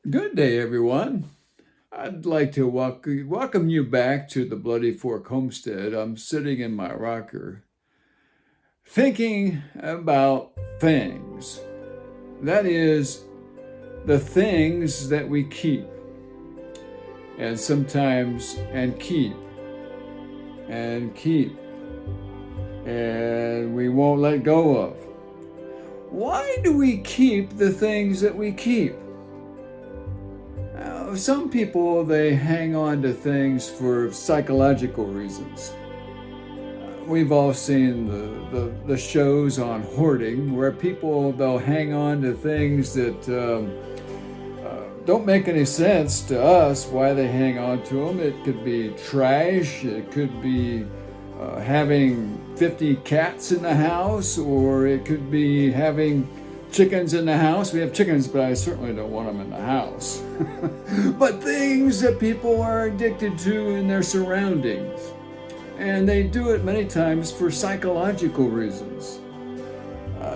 Good day, everyone. I'd like to welcome you back to the Bloody Fork Homestead. I'm sitting in my rocker thinking about things. That is, the things that we keep and sometimes keep and we won't let go of. Why do we keep the things that we keep? Some people, they hang on to things for psychological reasons. We've all seen the shows on hoarding where people, they'll hang on to things that don't make any sense to us why they hang on to them. It could be trash, it could be having 50 cats in the house, or it could be having chickens in the house. We have chickens, but I certainly don't want them in the house. But things that people are addicted to in their surroundings. And they do it many times for psychological reasons.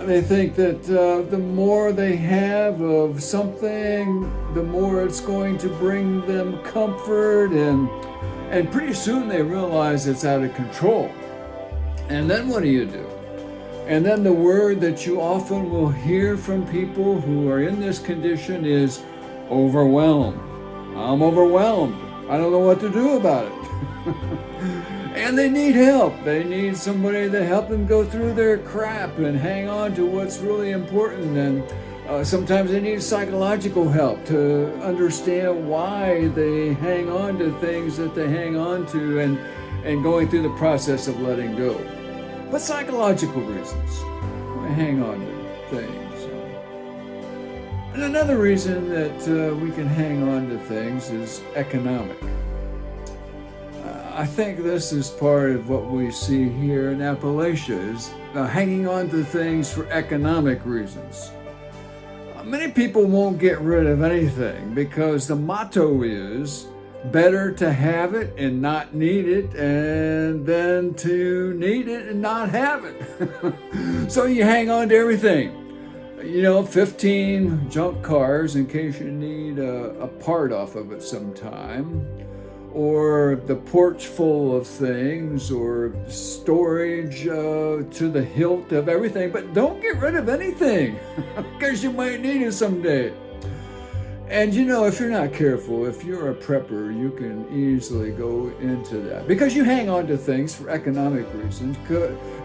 They think that the more they have of something, the more it's going to bring them comfort, and pretty soon they realize it's out of control. And then what do? And then the word that you often will hear from people who are in this condition is overwhelmed. I'm overwhelmed. I don't know what to do about it. And they need help. They need somebody to help them go through their crap and hang on to what's really important. And sometimes they need psychological help to understand why they hang on to things that they hang on to, and going through the process of letting go. But psychological reasons, we hang on to things. And another reason that we can hang on to things is economic. I think this is part of what we see here in Appalachia, is hanging on to things for economic reasons. Many people won't get rid of anything because the motto is better to have it and not need it than to need it and not have it. So you hang on to everything. 15 junk cars in case you need a part off of it sometime, or the porch full of things, or storage to the hilt of everything. But don't get rid of anything because you might need it someday. And if you're not careful, if you're a prepper, you can easily go into that. Because you hang on to things for economic reasons.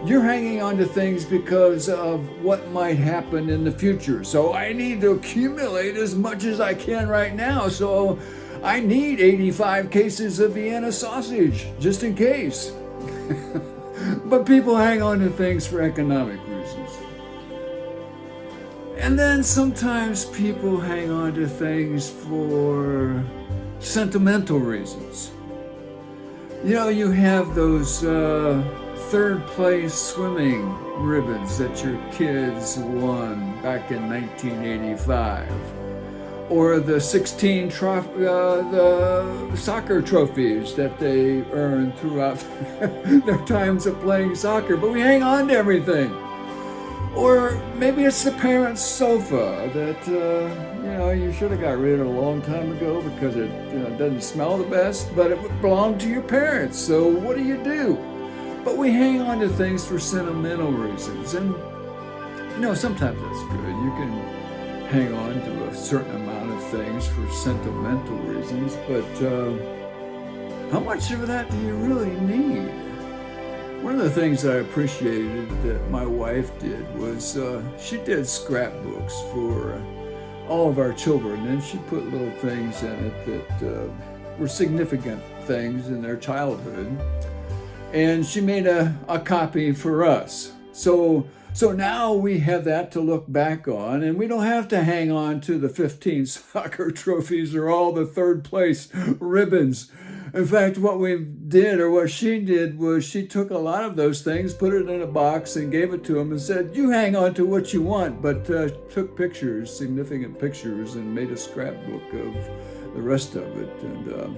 You're hanging on to things because of what might happen in the future. So I need to accumulate as much as I can right now. So I need 85 cases of Vienna sausage, just in case. But people hang on to things for economic reasons. And then sometimes people hang on to things for sentimental reasons. You have those third place swimming ribbons that your kids won back in 1985. Or the 16 the soccer trophies that they earned throughout their times of playing soccer. But we hang on to everything. Or maybe it's the parents' sofa that you should have got rid of a long time ago because it doesn't smell the best, but it belonged to your parents. So what do? But we hang on to things for sentimental reasons, and sometimes that's good. You can hang on to a certain amount of things for sentimental reasons, but how much of that do you really need? One of the things I appreciated that my wife did was she did scrapbooks for all of our children, and she put little things in it that were significant things in their childhood. And she made a copy for us. So now we have that to look back on, and we don't have to hang on to the 15 soccer trophies or all the third place ribbons. In fact, what she did was she took a lot of those things, put it in a box, and gave it to them and said, you hang on to what you want, but took pictures, significant pictures, and made a scrapbook of the rest of it. And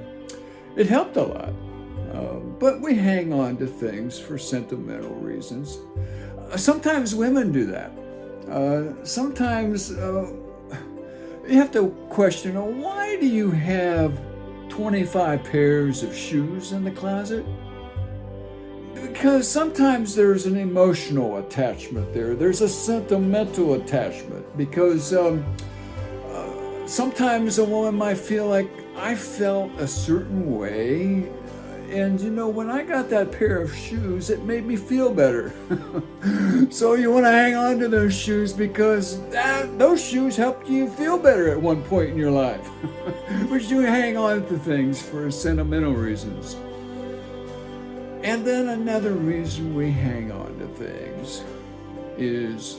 it helped a lot. But we hang on to things for sentimental reasons. Sometimes women do that. Sometimes You have to question, why do you have 25 pairs of shoes in the closet? Because sometimes there's an emotional attachment there. There's a sentimental attachment because sometimes a woman might feel like I felt a certain way. And when I got that pair of shoes, it made me feel better. So you want to hang on to those shoes because those shoes helped you feel better at one point in your life. But you hang on to things for sentimental reasons. And then another reason we hang on to things is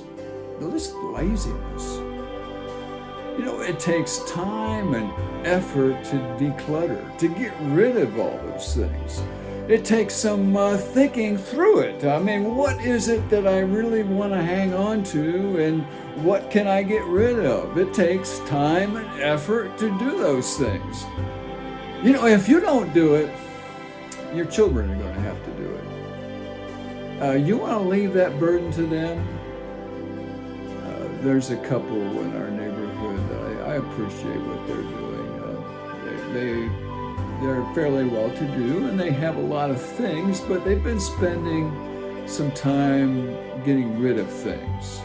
this laziness. It takes time and effort to declutter, to get rid of all those things. It takes some thinking through it. I mean, what is it that I really want to hang on to, and what can I get rid of? It takes time and effort to do those things. If you don't do it, your children are going to have to do it. You want to leave that burden to them? There's a couple in our neighborhood that I appreciate what they're doing. They're fairly well-to-do and they have a lot of things, but they've been spending some time getting rid of things.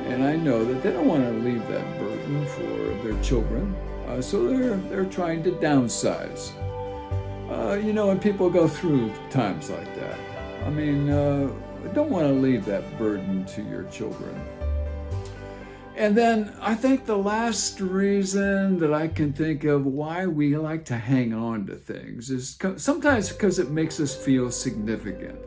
And I know that they don't want to leave that burden for their children, so they're trying to downsize. And people go through times like that. I mean, don't want to leave that burden to your children. And then I think the last reason that I can think of why we like to hang on to things is sometimes because it makes us feel significant.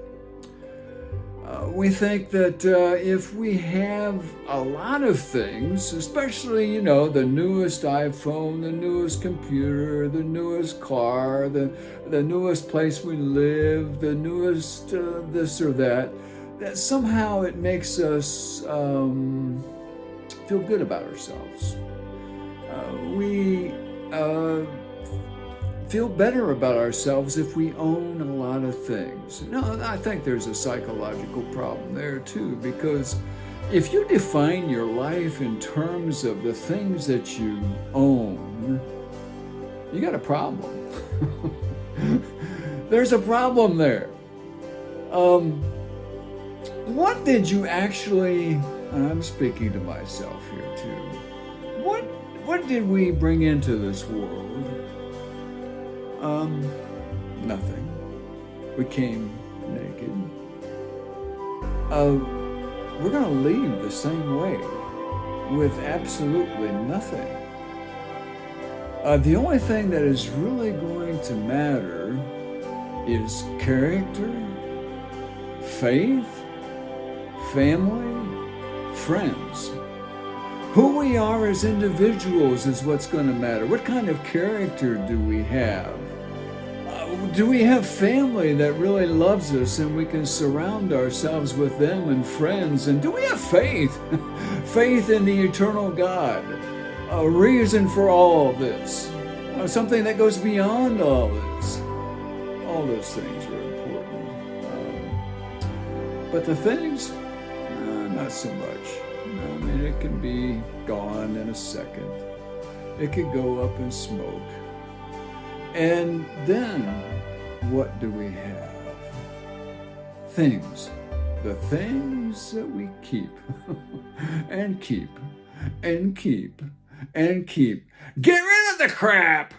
We think that if we have a lot of things, especially, the newest iPhone, the newest computer, the newest car, the newest place we live, the newest this or that somehow it makes us feel good about ourselves. We feel better about ourselves if we own a lot of things. No, I think there's a psychological problem there too, because if you define your life in terms of the things that you own, you got a problem. There's a problem there. What did you actually, I'm speaking to myself here too, what did we bring into this world? Nothing. We came naked. We're going to leave the same way with absolutely nothing. The only thing that is really going to matter is character, faith, family, friends. Who we are as individuals is what's going to matter. What kind of character do we have? Do we have family that really loves us and we can surround ourselves with them and friends? And do we have faith? Faith in the eternal God. A reason for all of this. Something that goes beyond all this. All those things are important. But the things, not so much. I mean, it can be gone in a second. It could go up in smoke. And then, what do we have? Things. The things that we keep. And keep. And keep. And keep. Get rid of the crap!